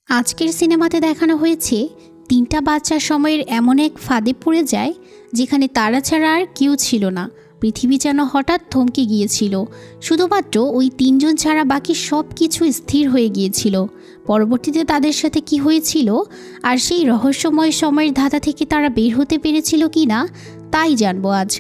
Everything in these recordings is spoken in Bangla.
আজকের সিনেমাতে দেখানো হয়েছে তিনটা বাচ্চা সময়ের এমন এক ফাঁদে পড়ে যায় যেখানে তারা ছাড়া আর কেউ ছিল না। পৃথিবী যেন হঠাৎ থমকে গিয়েছিল। শুধুমাত্র ওই তিনজন ছাড়া বাকি সব কিছু স্থির হয়ে গিয়েছিল। পরবর্তীতে তাদের সাথে কি হয়েছিল আর সেই রহস্যময় সময়ের ধাঁধা থেকে তারা বের হতে পেরেছিল কি না তাই জানবো আজ।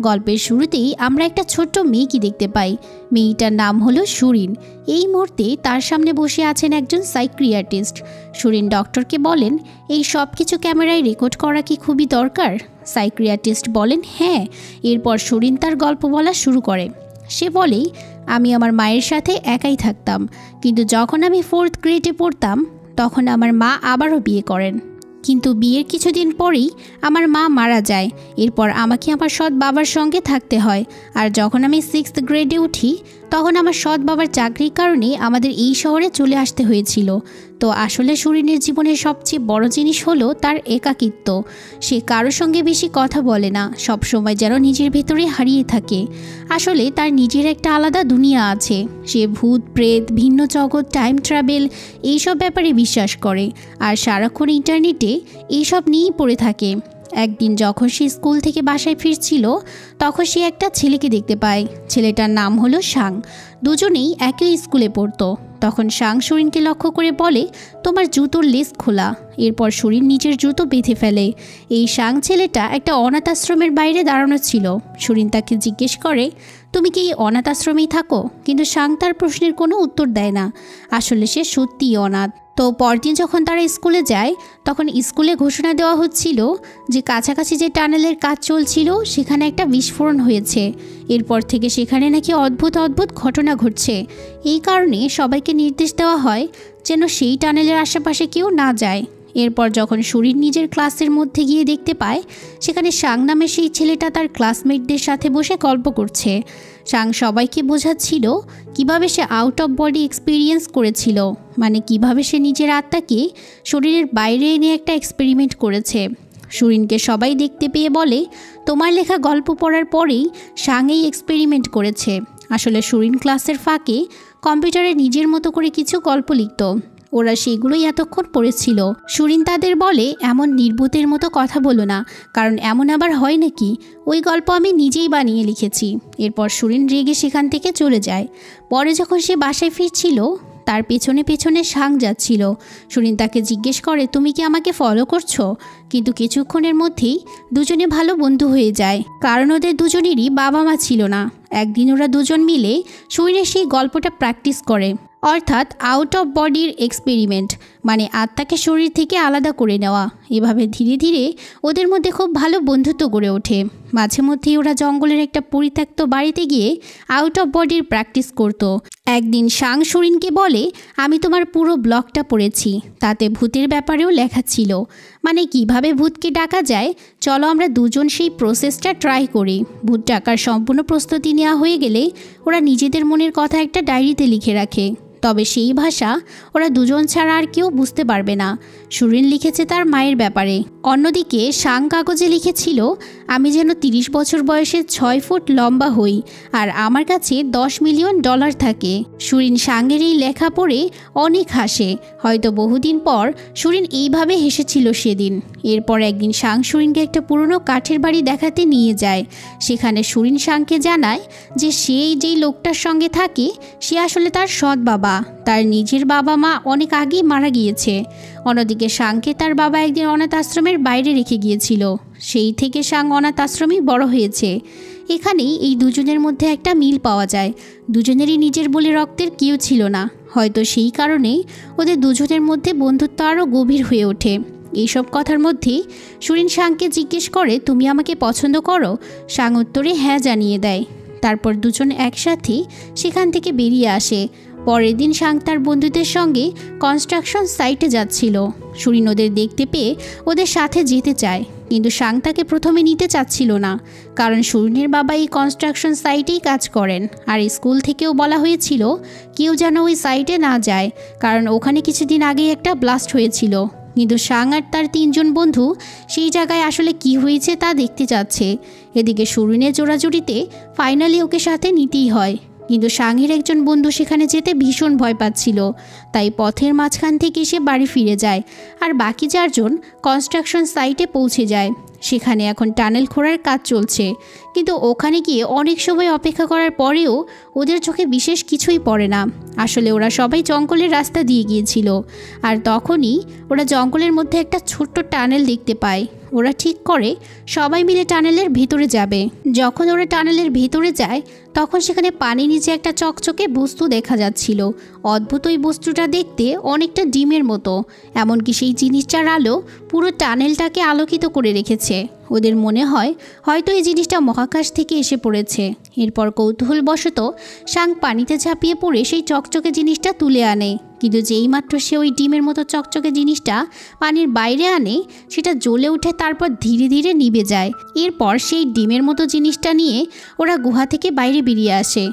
গল্পের শুরুতেই আমরা একটা ছোট্ট মেয়েকে দেখতে পাই। মেয়েটার নাম হলো সুরিন। এই মুহূর্তে তার সামনে বসে আছেন একজন সাইকিয়াট্রিস্ট। সুরিন ডক্টরকে বলেন, এই সব কিছু ক্যামেরায় রেকর্ড করা কি খুবই দরকার? সাইকিয়াট্রিস্ট বলেন, হ্যাঁ। এরপর সুরিন তার গল্প বলা শুরু করে। সে বলে, আমি আমার মায়ের সাথে একাই থাকতাম, কিন্তু যখন আমি 4th গ্রেডে পড়তাম তখন আমার মা আবারও বিয়ে করেন। কিন্তু বিয়ের কিছুদিন পরেই আমার মা মারা যায়। এরপর আমাকে আমার সৎ বাবার সঙ্গে থাকতে হয়। আর যখন আমি 6th গ্রেডে উঠি তখন আমার সৎ বাবার চাকরির কারণে আমাদের এই শহরে চলে আসতে হয়েছিল। তো আসলে সুরিনের জীবনের সবচেয়ে বড় জিনিস হলো তার একাকিত্ব। সে কারোর সঙ্গে বেশি কথা বলে না, সবসময় যেন নিজের ভেতরে হারিয়ে থাকে। আসলে তার নিজের একটা আলাদা দুনিয়া আছে। সে ভূত, প্রেত, ভিন্ন জগৎ, টাইম ট্রাভেল এইসব ব্যাপারে বিশ্বাস করে আর সারাক্ষণ ইন্টারনেটে এইসব নিয়েই পড়ে থাকে। একদিন যখন সে স্কুল থেকে বাসায় ফিরছিল তখন সে একটা ছেলেকে দেখতে পায়। ছেলেটার নাম হলো শাং। দুজনেই একই স্কুলে পড়তো। তখন শাং সুরিনকে লক্ষ্য করে বলে, তোমার জুতোর লেস খোলা। এরপর সুরিন নিজের জুতো বেঁধে ফেলে। এই শাং ছেলেটা একটা অনাথ আশ্রমের বাইরে দাঁড়ানো ছিল। সুরিন তাকে জিজ্ঞেস করে, তুমি কি এই অনাথ আশ্রমেই থাকো? কিন্তু শাং তার প্রশ্নের কোনো উত্তর দেয় না। আসলে সে সত্যিই অনাথ। তো পরদিন যখন তারা স্কুলে যায় তখন স্কুলে ঘোষণা দেওয়া হচ্ছিল যে কাছাকাছি যে টানেলের কাজ চলছিল সেখানে একটা বিস্ফোরণ হয়েছে। এরপর থেকে সেখানে নাকি অদ্ভুত অদ্ভুত ঘটনা ঘটছে। এই কারণে সবাইকে নির্দেশ দেওয়া হয় যেন সেই টানেলের আশেপাশে কেউ না যায়। এরপর যখন সুরিন নিজের ক্লাসের মধ্যে গিয়ে দেখতে পায় সেখানে শাং নামে সেই ছেলেটা তার ক্লাসমেটদের সাথে বসে গল্প করছে। শাং সবাইকে বোঝাচ্ছিল কিভাবে সে আউট অফ বডি এক্সপিরিয়েন্স করেছিল, মানে কিভাবে সে নিজের আত্মাকে শরীরের বাইরে এনে একটা এক্সপেরিমেন্ট করেছে। সুরিনকে সবাই দেখতে পেয়ে বলে, তোমার লেখা গল্প পড়ার পরেই শাং এই এক্সপেরিমেন্ট করেছে। আসলে সুরিন ক্লাসের ফাঁকে কম্পিউটারে নিজের মতো করে কিছু গল্প লিখত। ওরা সেগুলোই এতক্ষণ পড়েছিল। সুরিন তাদের বলে, এমন নির্বোধের মতো কথা বলো না, কারণ এমন আবার হয় নাকি? ওই গল্প আমি নিজেই বানিয়ে লিখেছি। এরপর সুরিন রেগে সেখান থেকে চলে যায়। পরে যখন সে বাসায় ফিরছিল তার পেছনে পেছনে শাং যাচ্ছিল। সুরিন তাকে জিজ্ঞেস করে, তুমি কি আমাকে ফলো করছো? কিন্তু কিছুক্ষণের মধ্যেই দুজনে ভালো বন্ধু হয়ে যায়, কারণ ওদের দুজনেরই বাবা মা ছিল না। একদিন ওরা দুজন মিলে সুরিনের সেই গল্পটা প্র্যাকটিস করে, অর্থাৎ আউট অফ বডির এক্সপেরিমেন্ট, মানে আত্মাকে শরীর থেকে আলাদা করে নেওয়া। এভাবে ধীরে ধীরে ওদের মধ্যে খুব ভালো বন্ধুত্ব গড়ে ওঠে। মাঝে মধ্যেই ওরা জঙ্গলের একটা পরিত্যক্ত বাড়িতে গিয়ে আউট অফ বডির প্র্যাকটিস করতো। একদিন শাং সুরিনকে বলে, আমি তোমার পুরো ব্লগটা পড়েছি, তাতে ভূতের ব্যাপারেও লেখা ছিল, মানে কিভাবে ভূতকে ডাকা যায়। চলো আমরা দুজন সেই প্রসেসটা ট্রাই করি। ভূত ডাকার সম্পূর্ণ প্রস্তুতি নেওয়া হয়ে গেলে ওরা নিজেদের মনের কথা একটা ডায়েরিতে লিখে রাখে। তবে সেই ভাষা ওরা দুজন ছাড়া আর কেউ বুঝতে পারবে না। সুরিন লিখেছে তার মায়ের ব্যাপারে। অন্যদিকে শাং কাগজে লিখেছিল, আমি যেন 30 বছর বয়সে 6 ফুট লম্বা হই আর আমার কাছে $10 মিলিয়ন থাকে। সুরিন শাংয়ের এই লেখা পড়ে অনেক হাসে। হয়তো বহুদিন পর সুরিন এইভাবে হেসেছিল সেদিন। এরপর একদিন শাং সুরিনকে একটা পুরনো কাঠের বাড়ি দেখাতে নিয়ে যায়। সেখানে সুরিন শাংকে জানায় যে সেই যেই লোকটার সঙ্গে থাকে সে আসলে তার সৎ বাবা। তার নিজের বাবা মা অনেক আগেই মারা গিয়েছে। অন্যদিকে শাংকে তার বাবা একদিন অনাথ আশ্রমের বাইরে রেখে গিয়েছিল। সেই থেকে শাং অনাথ আশ্রমেই বড় হয়েছে। এখানেই এই দুজনের মধ্যে একটা মিল পাওয়া যায়। দুজনেরই নিজের বলে রক্তের কেউ ছিল না। হয়তো সেই কারণেই ওদের দুজনের মধ্যে বন্ধুত্ব আরও গভীর হয়ে ওঠে। এইসব কথার মধ্যেই সুরিন শাংকে জিজ্ঞেস করে, তুমি আমাকে পছন্দ করো? শাং উত্তরে হ্যাঁ জানিয়ে দেয়। তারপর দুজন একসাথে সেখান থেকে বেরিয়ে আসে। পরের দিন শাং তার বন্ধুদের সঙ্গে কনস্ট্রাকশন সাইটে যাচ্ছিল। সুরিন ওদের দেখতে পেয়ে ওদের সাথে যেতে চায়, কিন্তু শাং তাকে প্রথমে নিতে চাচ্ছিল না, কারণ সুরিনের বাবা এই কনস্ট্রাকশন সাইটেই কাজ করেন। আর স্কুল থেকেও বলা হয়েছিল কেউ যেন ওই সাইটে না যায়, কারণ ওখানে কিছুদিন আগেই একটা ব্লাস্ট হয়েছিল। কিন্তু শাং আর তার 3 জন বন্ধু সেই জায়গায় আসলে কি হয়েছে তা দেখতে যাচ্ছে। এদিকে সুরিনের জোড়াজুড়িতে ফাইনালি ওকে সাথে নিতেই হয়, কিন্তু সাংয়ের একজন বন্ধু সেখানে যেতে ভীষণ ভয় পাচ্ছিল, তাই পথের মাঝখান থেকে সে বাড়ি ফিরে যায়। আর বাকি 4 জন কনস্ট্রাকশন সাইটে পৌঁছে যায়। সেখানে এখন টানেল খোঁড়ার কাজ চলছে, কিন্তু ওখানে গিয়ে অনেক সময় অপেক্ষা করার পরেও ওদের চোখে বিশেষ কিছুই পড়ে না। আসলে ওরা সবাই জঙ্গলের রাস্তা দিয়ে গিয়েছিল, আর তখনই ওরা জঙ্গলের মধ্যে একটা ছোট্ট টানেল দেখতে পায়। ওরা ঠিক করে সবাই মিলে টানেলের ভেতরে যাবে। যখন ওরা টানেলের ভেতরে যায় তখন সেখানে পানির নিচে একটা চকচকে বস্তু দেখা যাচ্ছিল। অদ্ভুত ওই বস্তুটা দেখতে অনেকটা ডিমের মতো, এমনকি সেই জিনিসটার আলো পুরো টানেলটাকে আলোকিত করে রেখেছে। ওদের মনে হয় হয়তো এই জিনিসটা মহাকাশ থেকে এসে পড়েছে। এরপর কৌতূহলবশত সাং পানিতে ঝাঁপিয়ে পড়ে সেই চকচকে জিনিসটা তুলে আনে, কিন্তু যেইমাত্র সে ওই ডিমের মতো চকচকে জিনিসটা পানির বাইরে আনে সেটা জ্বলে উঠে তারপর ধীরে ধীরে নিভে যায়। এরপর সেই ডিমের মতো জিনিসটা নিয়ে ওরা গুহা থেকে বাইরে বেরিয়ে আসে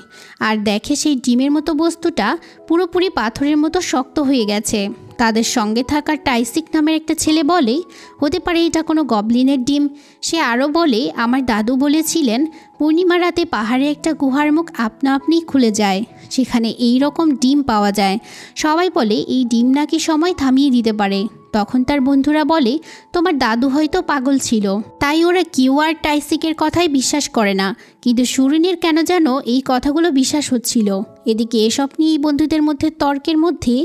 আর দেখে সেই ডিমের মতো বস্তুটা পুরোপুরি পাথরের মতো শক্ত হয়ে গেছে। তাদের সঙ্গে থাকা টাইসিক নামের একটা ছেলে বলে হতে পারে এটা কোনো গবলিনের ডিম। সে আরও বলে আমার দাদু বলেছিলেন পূর্ণিমা রাতে পাহাড়ে একটা গুহার মুখ আপনা আপনি খুলে যায়, সেখানে এই রকম ডিম পাওয়া যায়। সবাই বলে এই ডিম নাকি সময় থামিয়ে দিতে পারে। তখন তার বন্ধুরা বলে তোমার দাদু হয়তো পাগল ছিল, তাই ওরা কিউ আর টাইসিকের কথাই বিশ্বাস করে না। কিন্তু সুরিনের কেন যেন এই কথাগুলো বিশ্বাস হচ্ছিল। এদিকে এসব নিয়ে বন্ধুদের মধ্যে তর্কের মধ্যে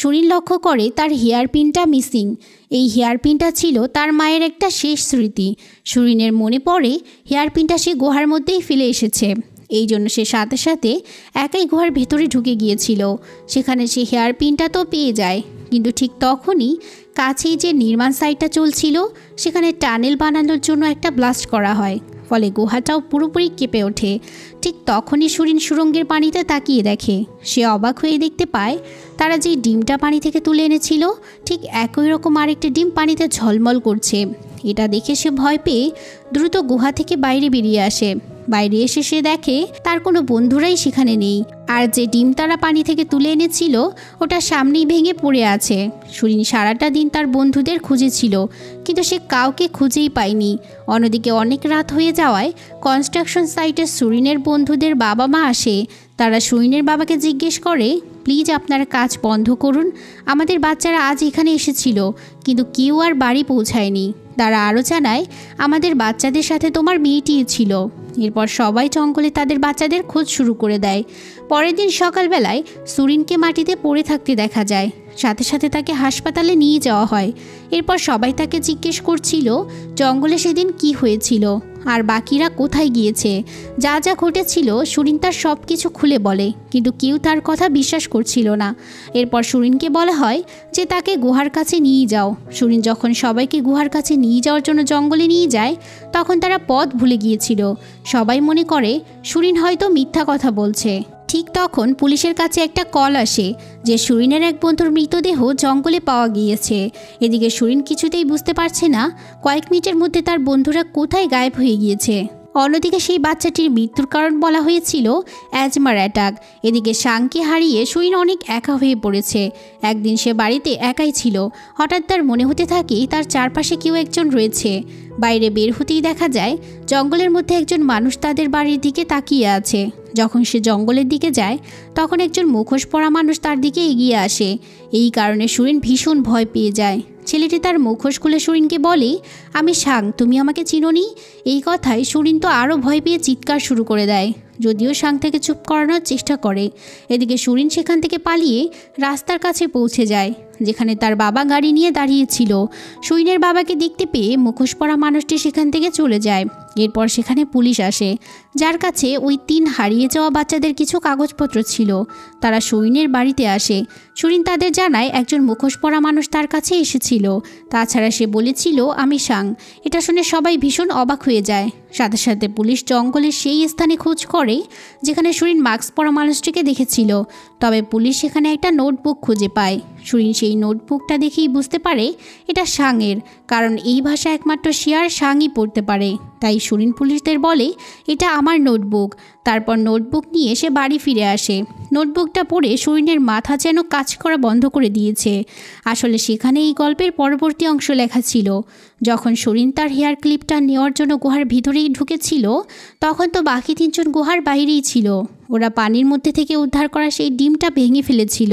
সুরিন লক্ষ্য করে তার হেয়ার পিনটা মিসিং। এই হেয়ার পিনটা ছিল তার মায়ের একটা শেষ স্মৃতি। সুরিনের মনে পড়ে হেয়ার পিনটা সে গুহার মধ্যেই ফেলে এসেছে। এই জন্য সে সাথে সাথে একাই গুহার ভেতরে ঢুকে গিয়েছিল। সেখানে সে হেয়ার পিনটা তো পেয়ে যায়, কিন্তু ঠিক তখনই কাছেই যে নির্মাণ সাইটটা চলছিল সেখানে টানেল বানানোর জন্য একটা ব্লাস্ট করা হয়, ফলে গুহাটাও পুরোপুরি কেঁপে ওঠে। ঠিক তখনই সুরিন সুরঙ্গের পানিতে তাকিয়ে দেখে। সে অবাক হয়ে দেখতে পায় তারা যে ডিমটা পানি থেকে তুলে এনেছিল ঠিক একই রকম আরেকটি ডিম পানিতে ঝলমল করছে। এটা দেখে সে ভয় পেয়ে দ্রুত গুহা থেকে বাইরে বেরিয়ে আসে। বাইরে এসে সে দেখে তার কোনো বন্ধুরাই সেখানে নেই, আর যে ডিম তারা পানি থেকে তুলে এনেছিল ওটা সামনেই ভেঙে পড়ে আছে। সুরিন সারাটা দিন তার বন্ধুদের খুঁজেছিল, কিন্তু সে কাউকে খুঁজেই পায়নি। অন্যদিকে অনেক রাত হয়ে যাওয়ায় কনস্ট্রাকশন সাইটে সুরিনের বন্ধুদের বাবা মা আসে। তারা সুরিনের বাবাকে জিজ্ঞেস করে প্লিজ আপনারা কাজ বন্ধ করুন, আমাদের বাচ্চারা আজ এখানে এসেছিল কিন্তু কেউ আর বাড়ি পৌঁছায়নি। তারা আরও জানায় আমাদের বাচ্চাদের সাথে তোমার মেয়েটিও ছিল। এরপর সবাই জঙ্গলে তাদের বাচ্চাদের খোঁজ শুরু করে দেয়। পরের দিন সকালবেলায় সুরিনকে মাটিতে পড়ে থাকতে দেখা যায়। সাথে সাথে তাকে হাসপাতালে নিয়ে যাওয়া হয়। এরপর সবাই তাকে জিজ্ঞেস করছিল জঙ্গলে সেদিন কি হয়েছিল আর বাকিরা কোথায় গিয়েছে। যা যা ঘটেছিল সুরিন তার সব কিছু খুলে বলে, কিন্তু কেউ তার কথা বিশ্বাস করছিল না। এরপর সুরিনকে বলা হয় যে তাকে গুহার কাছে নিয়ে যাও। সুরিন যখন সবাইকে গুহার কাছে নিয়ে যাওয়ার জন্য জঙ্গলে নিয়ে যায় তখন তারা পথ ভুলে গিয়েছিল। সবাই মনে করে সুরিন হয়তো মিথ্যা কথা বলছে। ঠিক তখন পুলিশের কাছে একটা কল আসে যে সুরিনের এক বন্ধুর মৃতদেহ জঙ্গলে পাওয়া গিয়েছে। এদিকে সুরিন কিছুতেই বুঝতে পারছে না কয়েক মিনিটের মধ্যে তার বন্ধুরা কোথায় গায়েব হয়ে গিয়েছে। অন্যদিকে সেই বাচ্চাটির মৃত্যুর কারণ বলা হয়েছিল অ্যাজমার অ্যাটাক। এদিকে সাংকে হারিয়ে সুরিন অনেক একা হয়ে পড়েছে। একদিন সে বাড়িতে একাই ছিল, হঠাৎ তার মনে হতে থাকে তার চারপাশে কেউ একজন রয়েছে। বাইরে বের হতেই দেখা যায় জঙ্গলের মধ্যে একজন মানুষ তাদের বাড়ির দিকে তাকিয়ে আছে। যখন সে জঙ্গলের দিকে যায় তখন একজন মুখোশ পরা মানুষ তার দিকে এগিয়ে আসে। এই কারণে সুরিন ভীষণ ভয় পেয়ে যায়। ছেলেটি তার মুখোশ খুলে সুরিনকে বলে আমি সাং, তুমি আমাকে চিনোনি। এই কথায় সুরিন তো আরও ভয় পেয়ে চিৎকার শুরু করে দেয়, যদিও সাং থেকে চুপ করানোর চেষ্টা করে। এদিকে সুরিন সেখান থেকে পালিয়ে রাস্তার কাছে পৌঁছে যায় যেখানে তার বাবা গাড়ি নিয়ে দাঁড়িয়েছিল। সুরিনের বাবাকে দেখতে পেয়ে মুখোশ পরা মানুষটি সেখান থেকে চলে যায়। এরপর সেখানে পুলিশ আসে, যার কাছে ওই 3 হারিয়ে যাওয়া বাচ্চাদের কিছু কাগজপত্র ছিল। তারা সুরিনের বাড়িতে আসে। সুরিন তাদের জানায় একজন মুখোশ পরা মানুষ তার কাছে এসেছিল। তাছাড়া সে বলেছিল আমি সাং। এটা শুনে সবাই ভীষণ অবাক হয়ে যায়। সাথে সাথে পুলিশ জঙ্গলের সেই স্থানে খোঁজ করে যেখানে সুরিন মাস্ক পরা মানুষটিকে দেখেছিল। তবে পুলিশ সেখানে একটা নোটবুক খুঁজে পায়। সুরিন সেই নোটবুকটা দেখেই বুঝতে পারে এটা সাংয়ের, কারণ এই ভাষা একমাত্র সে আর সাংই পড়তে পারে। তাই সুরিন পুলিশদের বলে এটা আমার নোটবুক। তারপর নোটবুক নিয়ে সে বাড়ি ফিরে আসে। নোটবুকটা পড়ে সুরিনের মাথা যেন কাজ করা বন্ধ করে দিয়েছে। আসলে সেখানে এই গল্পের পরবর্তী অংশ লেখা ছিল। যখন সুরিন তার হেয়ার ক্লিপটা নেওয়ার জন্য গুহার ভিতরে ভিতরেই ঢুকেছিল তখন তো বাকি 3 জন গুহার বাইরেই ছিল। ওরা পানির মধ্যে থেকে উদ্ধার করা সেই ডিমটা ভেঙে ফেলেছিল।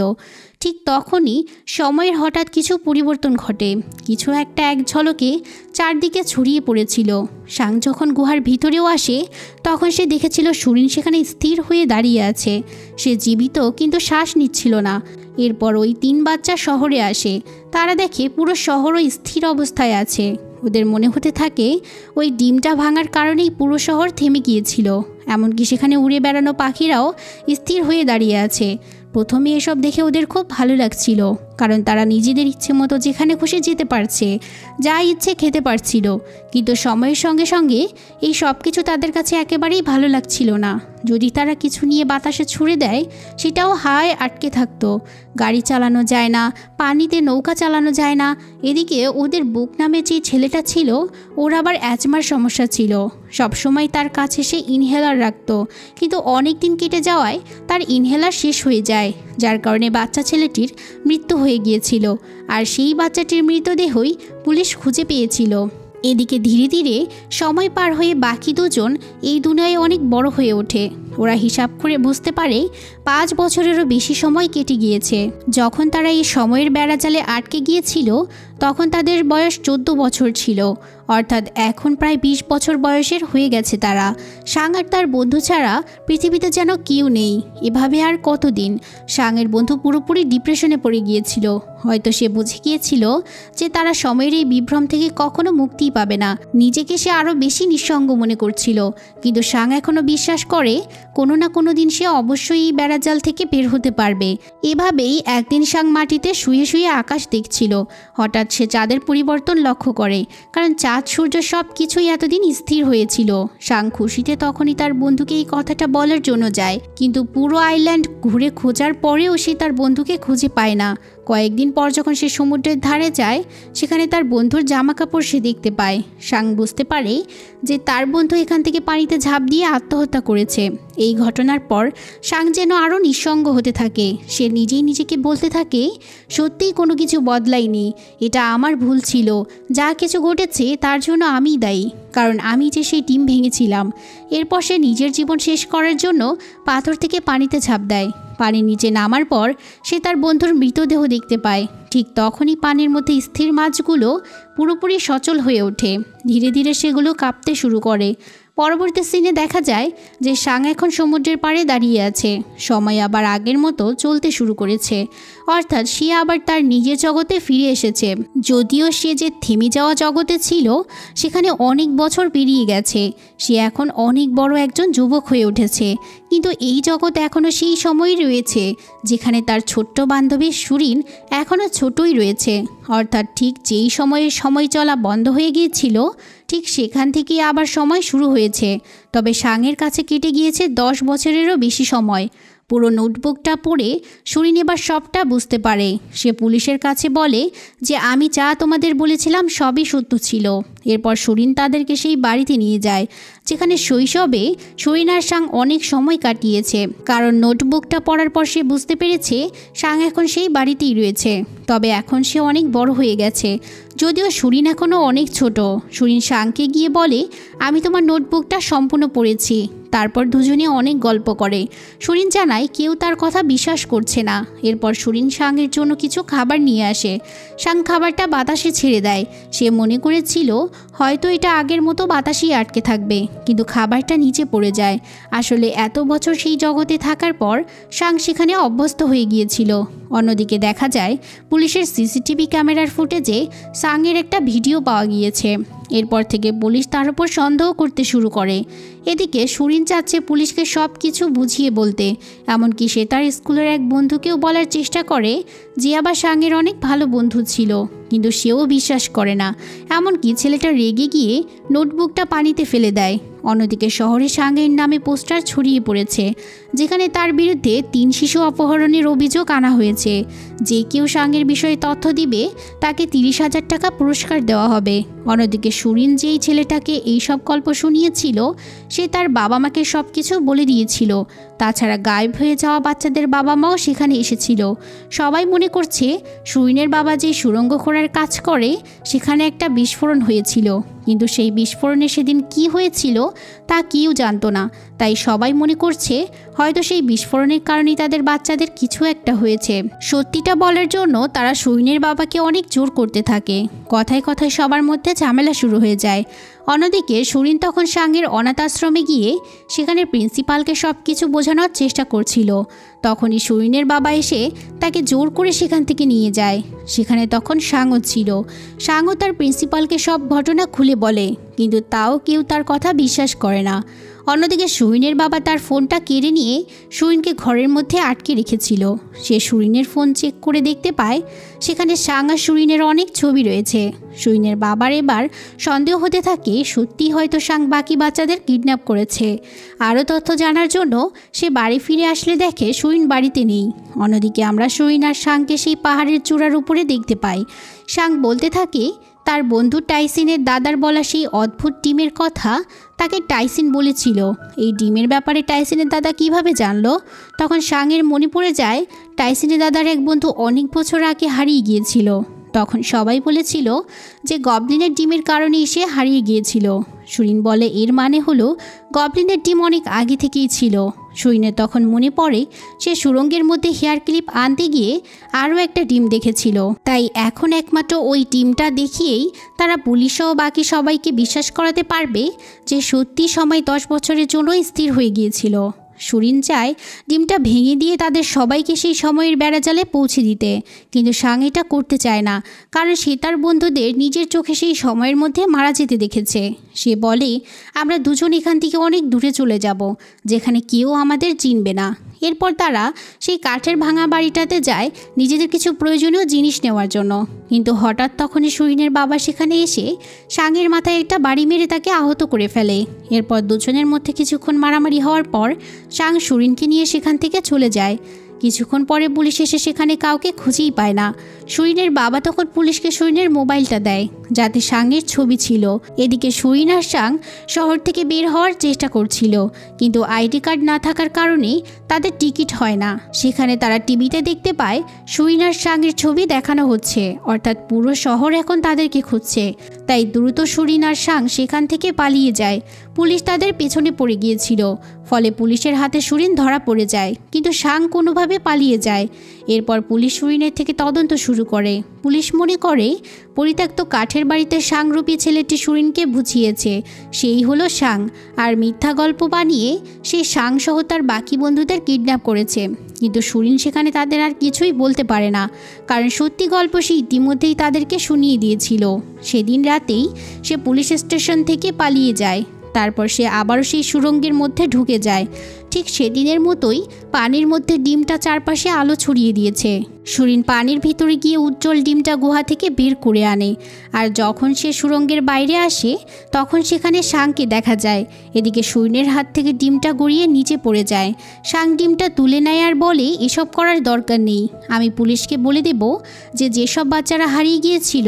ঠিক তখনই সময়ের হঠাৎ কিছু পরিবর্তন ঘটে। কিছু একটা এক ঝলকে চারদিকে ছড়িয়ে পড়েছিল। সাং যখন গুহার ভিতরেও আসে তখন সে দেখেছিল সুরিন সেখানে স্থির হয়ে দাঁড়িয়ে আছে। সে জীবিত কিন্তু শ্বাস নিচ্ছিল না। এরপর ওই 3 বাচ্চা শহরে আসে। তারা দেখে পুরো শহরও স্থির অবস্থায় আছে। ওদের মনে হতে থাকে ওই ডিমটা ভাঙার কারণেই পুরো শহর থেমে গিয়েছিল। এমনকি সেখানে উড়ে বেড়ানো পাখিরাও স্থির হয়ে দাঁড়িয়ে আছে। প্রথমে এসব দেখে ওদের খুব ভালো লাগছিল, কারণ তারা নিজেদের ইচ্ছে মতো যেখানে খুশি যেতে পারছে, যা ইচ্ছে খেতে পারছিল। কিন্তু সময়ের সঙ্গে সঙ্গে এই সব কিছু তাদের কাছে একেবারেই ভালো লাগছিল না। যদি তারা কিছু নিয়ে বাতাসে ছুঁড়ে দেয় সেটাও হাওয়ায় আটকে থাকতো। গাড়ি চালানো যায় না, পানিতে নৌকা চালানো যায় না। এদিকে ওদের বুক নামে যে ছেলেটা ছিল ওর আবার অ্যাজমার সমস্যা ছিল। সবসময় তার কাছে সে ইনহেলার রাখতো, কিন্তু অনেক দিন কেটে যাওয়ায় তার ইনহেলার শেষ হয়ে যায়, যার কারণে বাচ্চা ছেলেটির মৃত্যু হয়ে গিয়েছিল। আর সেই বাচ্চাটির মৃতদেহই পুলিশ খুঁজে পেয়েছিল। এদিকে ধীরে ধীরে সময় পার হয়ে বাকি 2 জন এই দুনিয়ায় অনেক বড় হয়ে ওঠে। ওরা হিসাব করে বুঝতে পারে 5 বছরেরও বেশি সময় কেটে গিয়েছে। যখন তারা এই সময়ের বেড়াজালে আটকে গিয়েছিল তখন তাদের বয়স 14 বছর ছিল, অর্থাৎ এখন প্রায় 20 বছর বয়সের হয়ে গেছে তারা। সাং আর তার বন্ধু ছাড়া পৃথিবীতে যেন কেউ নেই। এভাবে আর কতদিন? সাংয়ের বন্ধু পুরোপুরি ডিপ্রেশনে পড়ে গিয়েছিল। হয়তো সে বুঝে গিয়েছিল যে তারা সময়ের এই বিভ্রম থেকে কখনো মুক্তিই পাবে না। নিজেকে সে আরও বেশি নিঃসঙ্গ মনে করছিল, কিন্তু সাং এখনও বিশ্বাস করে কোনো না কোনো দিন সে অবশ্যই এই বেড়াজাল থেকে বের হতে পারবে। এভাবেই একদিন সাং মাটিতে শুয়ে শুয়ে আকাশ দেখছিল। হঠাৎ সে চাঁদের পরিবর্তন লক্ষ্য করে, কারণ চাঁদ সূর্য সব কিছুই এতদিন স্থির হয়েছিল। সাং খুশিতে তখনই তার বন্ধুকে এই কথাটা বলার জন্য যায়, কিন্তু পুরো আইল্যান্ড ঘুরে খোঁজার পরেও সে তার বন্ধুকে খুঁজে পায় না। কয়েকদিন পর যখন সে সমুদ্রের ধারে যায় সেখানে তার বন্ধুর জামা কাপড় সে দেখতে পায়। সাং বুঝতে পারে যে তার বন্ধু এখান থেকে পানিতে ঝাঁপ দিয়ে আত্মহত্যা করেছে। এই ঘটনার পর সাং যেন আরও নিঃসঙ্গ হতে থাকে। সে নিজেই নিজেকে বলতে থাকে, সত্যিই কোনো কিছু বদলায়নি, এটা আমার ভুল ছিল। যা কিছু ঘটেছে তার জন্য আমিই দায়ী, কারণ আমি যে সেই ডিম ভেঙেছিলাম। এরপর সে নিজের জীবন শেষ করার জন্য পাথর থেকে পানিতে ঝাঁপ দেয়। পানির নিচে নামার পর সে তার বন্ধুর মৃতদেহ দেখতে পায়। ঠিক তখনই পানির মধ্যে স্থির মাছগুলো পুরোপুরি সচল হয়ে ওঠে। ধীরে ধীরে সেগুলো কাঁপতে শুরু করে। পরবর্তী সিনে দেখা যায় যে সাং এখন সমুদ্রের পাড়ে দাঁড়িয়ে আছে। সময় আবার আগের মতো চলতে শুরু করেছে, অর্থাৎ সে আবার তার নিজের জগতে ফিরে এসেছে। যদিও সে যে থেমে যাওয়া জগতে ছিল সেখানে অনেক বছর পেরিয়ে গেছে। সে এখন অনেক বড় একজন যুবক হয়ে উঠেছে, কিন্তু এই জগৎ এখনও সেই সময়ই রয়েছে যেখানে তার ছোট্ট বান্ধবী সুরিন এখনও ছোটই রয়েছে। অর্থাৎ ঠিক যেই সময়ে সময় চলা বন্ধ হয়ে গিয়েছিল ঠিক সেখান থেকেই আবার সময় শুরু হয়েছে। তবে সাংয়ের কাছে কেটে গিয়েছে 10 বছরেরও বেশি সময়। পুরো নোটবুকটা পড়ে সুরিন এবার সবটা বুঝতে পারে। সে পুলিশের কাছে বলে যে আমি যা তোমাদের বলেছিলাম সবই সত্য ছিল। এরপর সুরিন তাদেরকে সেই বাড়িতে নিয়ে যায় যেখানে শৈশবে সুরিন আর সাং অনেক সময় কাটিয়েছে। কারণ নোটবুকটা পড়ার পর সে বুঝতে পেরেছে সাং এখন সেই বাড়িতেই রয়েছে। তবে এখন সে অনেক বড় হয়ে গেছে, যদিও সুরিন এখনও অনেক ছোট। সুরিন সাংকে গিয়ে বলে আমি তোমার নোটবুকটা সম্পূর্ণ পড়েছি। তারপর দুজনে অনেক গল্প করে। সুরিন জানায় কেউ তার কথা বিশ্বাস করছে না। এরপর সুরিন সাংয়ের জন্য কিছু খাবার নিয়ে আসে। সাং খাবারটা বাতাসে ছেড়ে দেয়। সে মনে করেছিল হয়তো এটা আগের মতো বাতাসেই আটকে থাকবে, কিন্তু খাবারটা নিচে পড়ে যায়। আসলে এত বছর সেই জগতে থাকার পর সাং সেখানে অভ্যস্ত হয়ে গিয়েছিল। অন্যদিকে দেখা যায় পুলিশের সিসিটিভি ক্যামেরার ফুটেজে সাংয়ের একটা ভিডিও পাওয়া গিয়েছে। এরপর থেকে পুলিশ তার উপর সন্দেহ করতে শুরু করে। এদিকে সুরিন চাচ্ছে পুলিশকে সব কিছু বুঝিয়ে বলতে। এমনকি সে তার স্কুলের এক বন্ধুকেও বলার চেষ্টা করে যে আবার সাংয়ের অনেক ভালো বন্ধু ছিল, কিন্তু সেও বিশ্বাস করে না। এমনকি ছেলেটা রেগে গিয়ে নোটবুকটা পানিতে ফেলে দেয়। অন্যদিকে শহরে সাংয়ের নামে পোস্টার ছড়িয়ে পড়েছে যেখানে তার বিরুদ্ধে 3 শিশু অপহরণের অভিযোগ আনা হয়েছে। যে কেউ সাংয়ের বিষয়ে তথ্য দিবে তাকে 30,000 টাকা পুরস্কার দেওয়া হবে। অন্যদিকে সুরিন যেই ছেলেটাকে এইসব গল্প শুনিয়েছিল সে তার বাবা মাকে সব কিছু বলে দিয়েছিল। তাছাড়া গায়েব হয়ে যাওয়া বাচ্চাদের বাবা মাও সেখানে এসেছিল। সবাই মনে করছে সুরিনের বাবা যে সুড়ঙ্গ খোঁড়ার কাজ করে সেখানে একটা বিস্ফোরণ হয়েছিল, কিন্তু সেই বিস্ফোরণে সেদিন কি হয়েছিল তা কেউ জানতো না। তাই সবাই মনে করছে হয়তো সেই বিস্ফোরণের কারণেই তাদের বাচ্চাদের কিছু একটা হয়েছে। সত্যিটা বলার জন্য তারা সুইনের বাবাকে অনেক জোর করতে থাকে। কথায় কথায় সবার মধ্যে ঝামেলা শুরু হয়ে যায়। অন্যদিকে সুরিন তখন সাংয়ের অনাথ আশ্রমে গিয়ে সেখানে প্রিন্সিপালকে সব কিছু বোঝানোর চেষ্টা করছিল। তখনই সুরিনের বাবা এসে তাকে জোর করে সেখান থেকে নিয়ে যায়। সেখানে তখন সাংও ছিল। সাংও তার প্রিন্সিপালকে সব ঘটনা খুলে বলে, কিন্তু তাও কেউ তার কথা বিশ্বাস করে না। অন্যদিকে সুরিনের বাবা তার ফোনটা কেড়ে নিয়ে সুরিনকে ঘরের মধ্যে আটকে রেখেছিল। সে সুরিনের ফোন চেক করে দেখতে পায় সেখানে সাং আর সুরিনের অনেক ছবি রয়েছে। সুরিনের বাবার এবার সন্দেহ হতে থাকে সত্যি হয়তো সাং বাকি বাচ্চাদের কিডন্যাপ করেছে। আরও তথ্য জানার জন্য সে বাড়ি ফিরে আসলে দেখে সুরিন বাড়িতে নেই। অন্যদিকে আমরা সুরিন আর সাংকে সেই পাহাড়ের চূড়ার উপরে দেখতে পাই। সাং বলতে থাকে তার বন্ধু টাইসিনের দাদার বলা সেই অদ্ভুত ডিমের কথা তাকে টাইসিন বলেছিল। এই ডিমের ব্যাপারে টাইসিনের দাদা কিভাবে জানলো? তখন সাংয়ের মনে পড়ে যায় টাইসিনের দাদার এক বন্ধু অনেক বছর আগে হারিয়ে গিয়েছিল। তখন সবাই বলেছিল যে গবলিনের ডিমের কারণেই সে হারিয়ে গিয়েছিল। সুরিন বলে এর মানে হলো গবলিনের ডিম অনেক আগে থেকেই ছিল। সুরিনের তখন মনে পড়ে সে সুরঙ্গের মধ্যে হেয়ার ক্লিপ আনতে গিয়ে আরও একটা ডিম দেখেছিল। তাই এখন একমাত্র ওই ডিমটা দেখিয়েই তারা পুলিশও বাকি সবাইকে বিশ্বাস করাতে পারবে যে সত্যি সময় 10 বছরের জন্য স্থির হয়ে গিয়েছিল। সুরিন চায় ডিমটা ভেঙে দিয়ে তাদের সবাইকে সেই সময়ের বেড়াজালে পৌঁছে দিতে, কিন্তু সাং এটা করতে চায় না, কারণ সে তার বন্ধুদের নিজের চোখে সেই সময়ের মধ্যে মারা যেতে দেখেছে। সে বলে আমরা দুজন এখান থেকে অনেক দূরে চলে যাব, যেখানে কেউ আমাদের চিনবে না। এরপর তারা সেই কাঠের ভাঙা বাড়িটাতে যায় নিজেদের কিছু প্রয়োজনীয় জিনিস নেওয়ার জন্য। কিন্তু হঠাৎ তখনই সুরিনের বাবা সেখানে এসে সাংয়ের মাথায় একটা বাড়ি মেরে তাকে আহত করে ফেলে। এরপর দুজনের মধ্যে কিছুক্ষণ মারামারি হওয়ার পর সাং সুরিনকে নিয়ে সেখান থেকে চলে যায়। কিছুক্ষণ পরে পুলিশ এসে সেখানে কাউকে খুঁজেই পায় না। সুরিনের বাবা তখন পুলিশকে সুরিনের মোবাইলটা দেয়, যাতে সাংয়ের ছবি ছিল। এদিকে সুরিন আর সাং শহর থেকে বের হওয়ার চেষ্টা করছিল, কিন্তু আইডি কার্ড না থাকার কারণে তাদের টিকিট হয় না। সেখানে তারা টিভিতে দেখতে পায় সুরিন আর সাংয়ের ছবি দেখানো হচ্ছে, অর্থাৎ পুরো শহর এখন তাদেরকে খুঁজছে। তাই দ্রুত সুরিন আর সাং সেখান থেকে পালিয়ে যায়। পুলিশ তাদের পেছনে পড়ে গিয়েছিল, ফলে পুলিশের হাতে সুরিন ধরা পড়ে যায়, কিন্তু সাং কোনোভাবে পালিয়ে যায়। এরপর পুলিশ সুরিনের থেকে তদন্ত শুরু করে। পুলিশ মনে করে পরিত্যক্ত কাঠের বাড়িতে সাংরূপী ছেলেটি সুরিনকে বুঝিয়েছে, সেই হলো সাং, আর মিথ্যা গল্প বানিয়ে সে সাং সহ তার বাকি বন্ধুদের কিডন্যাপ করেছে। কিন্তু সুরিন সেখানে তাদের আর কিছুই বলতে পারে না, কারণ সত্যি গল্প সে ইতিমধ্যেই তাদেরকে শুনিয়ে দিয়েছিল। সেদিন রাতেই সে পুলিশ স্টেশন থেকে পালিয়ে যায়। তারপর সে আবারও সেই সুরঙ্গের মধ্যে ঢুকে যায়। ঠিক সেদিনের মতোই পানির মধ্যে ডিমটা চারপাশে আলো ছড়িয়ে দিয়েছে। সুরিন পানির ভিতরে গিয়ে উজ্জ্বল ডিমটা গুহা থেকে বের করে আনে, আর যখন সে সুরঙ্গের বাইরে আসে তখন সেখানে সাংকে দেখা যায়। এদিকে সুরিনের হাত থেকে ডিমটা গড়িয়ে নিচে পড়ে যায়। সাং ডিমটা তুলে নেয় আর বলে এসব করার দরকার নেই, আমি পুলিশকে বলে দেব যে যেসব বাচ্চারা হারিয়ে গিয়েছিল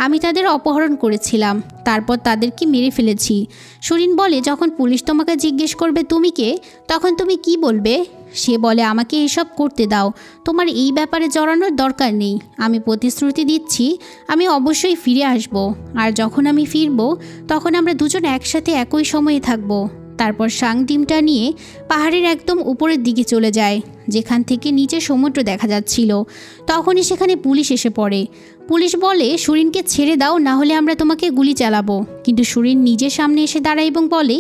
আমি তাদের অপহরণ করেছিলাম, তারপর তাদেরকে মেরে ফেলেছি। সুরিন বলে যখন পুলিশ তোমাকে জিজ্ঞেস করবে তুমি কে, তখন তুমি কি বলবে? সে বলে আমাকে এসব করতে দাও, তোমার এই ব্যাপারে জড়ানোর দরকার নেই। আমি প্রতিশ্রুতি দিচ্ছি আমি অবশ্যই ফিরে আসব, আর যখন আমি ফিরব তখন আমরা দুজন একসাথে একই সময়ে থাকব। তারপর সাং ডিমটা নিয়ে পাহাড়ের একদম উপরের দিকে চলে যায়, যেখান থেকে নিচে সমুদ্র দেখা যাচ্ছিল। তখনই সেখানে পুলিশ এসে পড়ে। পুলিশ বলে সুরিনকে ছেড়ে দাও, না হলে আমরা তোমাকে গুলি চালাবো। কিন্তু সুরিন নিজের সামনে এসে দাঁড়ায় এবং বলে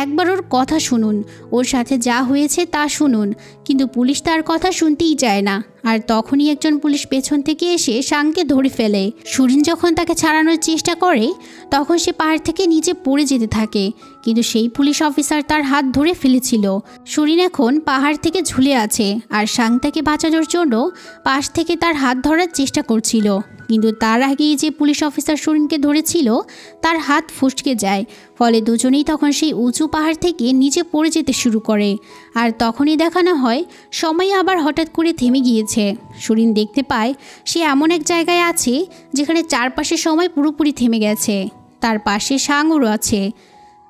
একবার ওর কথা শুনুন, ওর সাথে যা হয়েছে তা শুনুন। কিন্তু পুলিশ তার কথা শুনতেই চায় না। আর তখনই একজন পুলিশ পেছন থেকে এসে সাংকে ধরে ফেলে। সুরিন যখন তাকে ছাড়ানোর চেষ্টা করে তখন সে পাহাড় থেকে নিচে পড়ে যেতে থাকে, কিন্তু সেই পুলিশ অফিসার তার হাত ধরে ফেলেছিল। সুরিন এখন পাহাড় থেকে ঝুলে আছে, আর সাং তাকে বাঁচানোর জন্য পাশ থেকে তার হাত ধরার চেষ্টা করছিল। কিন্তু তার আগেই যে পুলিশ অফিসার সুরিনকে ধরেছিল তার হাত ফসকে যায়, ফলে দুজনেই তখন সেই উঁচু পাহাড় থেকে নিচে পড়ে যেতে শুরু করে। আর তখনই দেখানো হয় সময় আবার হঠাৎ করে থেমে গিয়েছে। সুরিন দেখতে পায় সে এমন এক জায়গায় আছে যেখানে চারপাশে সময় পুরোপুরি থেমে গেছে। তার পাশে সাংও আছে।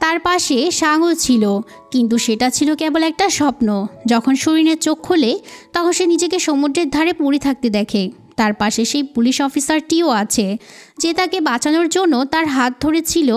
তার পাশে সাংও ছিল, কিন্তু সেটা ছিল কেবল একটা স্বপ্ন। যখন সুরিনের চোখ খোলে তখন সে নিজেকে সমুদ্রের ধারে পড়ে থাকতে দেখে। তার পাশে সেই পুলিশ অফিসারটিও আছে যে তাকে বাঁচানোর জন্য তার হাত ধরেছিল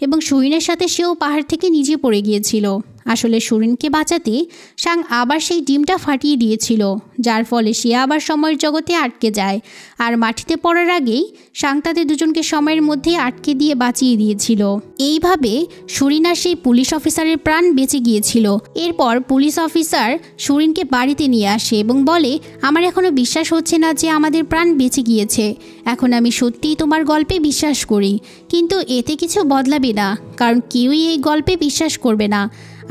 এবং সুরিনের সাথে সেও পাহাড় থেকে নিচে পড়ে গিয়েছিল। আসলে সুরিনকে বাঁচাতে সাং আবার সেই ডিমটা ফাটিয়ে দিয়েছিল, যার ফলে সে আবার সময়ের জগতে আটকে যায়। আর মাটিতে পড়ার আগেই সাং তাদের দুজনকে সময়ের মধ্যেই আটকে দিয়ে বাঁচিয়ে দিয়েছিল। এইভাবে সুরিন আর সেই পুলিশ অফিসারের প্রাণ বেঁচে গিয়েছিল। এরপর পুলিশ অফিসার সুরিনকে বাড়িতে নিয়ে আসে এবং বলে, আমার এখনও বিশ্বাস হচ্ছে না যে আমাদের প্রাণ বেঁচে গিয়েছে। এখন আমি সত্যিই তোমার গল্পে বিশ্বাস করি, কিন্তু এতে কিছু বদলাবে না, কারণ কেউই এই গল্পে বিশ্বাস করবে না।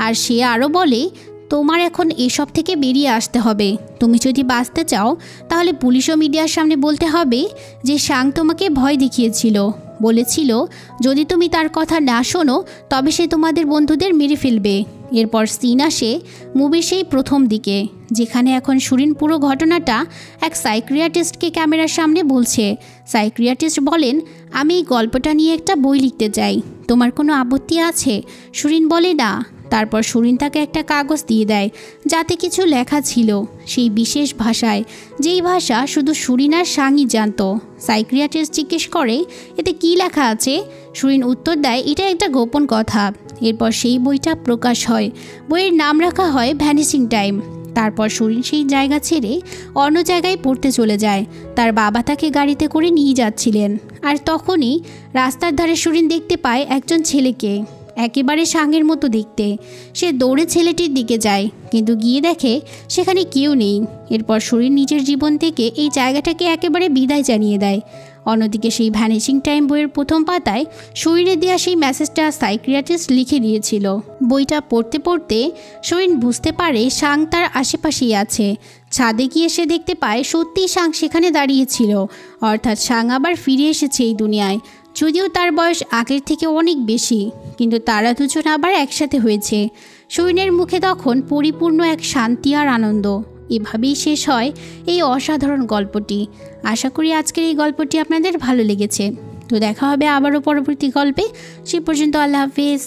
আর সে আরও বলে, তোমার এখন এসব থেকে বেরিয়ে আসতে হবে। তুমি যদি বাঁচতে চাও তাহলে পুলিশ ও মিডিয়ার সামনে বলতে হবে যে সাং তোমাকে ভয় দেখিয়েছিল, বলেছিল যদি তুমি তার কথা না শোনো তবে সে তোমাদের বন্ধুদের মেরে ফেলবে। এরপর সিন আসে মুভির সেই প্রথম দিকে, যেখানে এখন সুরিন পুরো ঘটনাটা এক সাইকিয়াট্রিস্টকে ক্যামেরার সামনে বলছে। সাইকিয়াট্রিস্ট বলেন, আমি এই গল্পটা নিয়ে একটা বই লিখতে চাই, তোমার কোনো আপত্তি আছে? সুরিন বলে না। তারপর সুরিন তাকে একটা কাগজ দিয়ে দেয় যাতে কিছু লেখা ছিল সেই বিশেষ ভাষায়, যেই ভাষা শুধু সুরিন আর সাংই জানত। সাইকিয়াট্রিস্ট জিজ্ঞেস করে, এতে কি লেখা আছে? সুরিন উত্তর দেয়, এটা একটা গোপন কথা। এরপর সেই বইটা প্রকাশ হয়। বইয়ের নাম রাখা হয় ভ্যানিশিং টাইম। তারপর সুরিন সেই জায়গা ছেড়ে অন্য জায়গায় পড়তে চলে যায়। তার বাবা তাকে গাড়িতে করে নিয়ে যাচ্ছিলেন, আর তখনই রাস্তার ধারে সুরিন দেখতে পায় একজন ছেলেকে, একেবারে সাংয়ের মতো দেখতে। সে দৌড়ে ছেলেটির দিকে যায়, কিন্তু গিয়ে দেখে সেখানে কেউ নেই। এরপর সুরিন নিজের জীবন থেকে এই জায়গাটাকে একেবারে বিদায় জানিয়ে দেয়। অন্যদিকে সেই ভ্যানিশিং টাইম বইয়ের প্রথম পাতায় সুরিনের দেওয়া সেই মেসেজটা সাইকিয়াট্রিস্ট লিখে দিয়েছিল। বইটা পড়তে পড়তে সুরিন বুঝতে পারে সাং তার আশেপাশেই আছে। ছাদে গিয়ে সে দেখতে পায় সত্যিই সাং সেখানে দাঁড়িয়েছিল, অর্থাৎ সাং আবার ফিরে এসেছে এই দুনিয়ায়। যদিও তার বয়স আগের থেকে অনেক বেশি, কিন্তু তারা দুজন আবার একসাথে হয়েছে। সুরিনের মুখে তখন পরিপূর্ণ এক শান্তি আর আনন্দ। এভাবেই শেষ হয় এই অসাধারণ গল্পটি। আশা করি আজকের এই গল্পটি আপনাদের ভালো লেগেছে। তো দেখা হবে আবারও পরবর্তী গল্পে। সে পর্যন্ত আল্লাহ হাফেজ।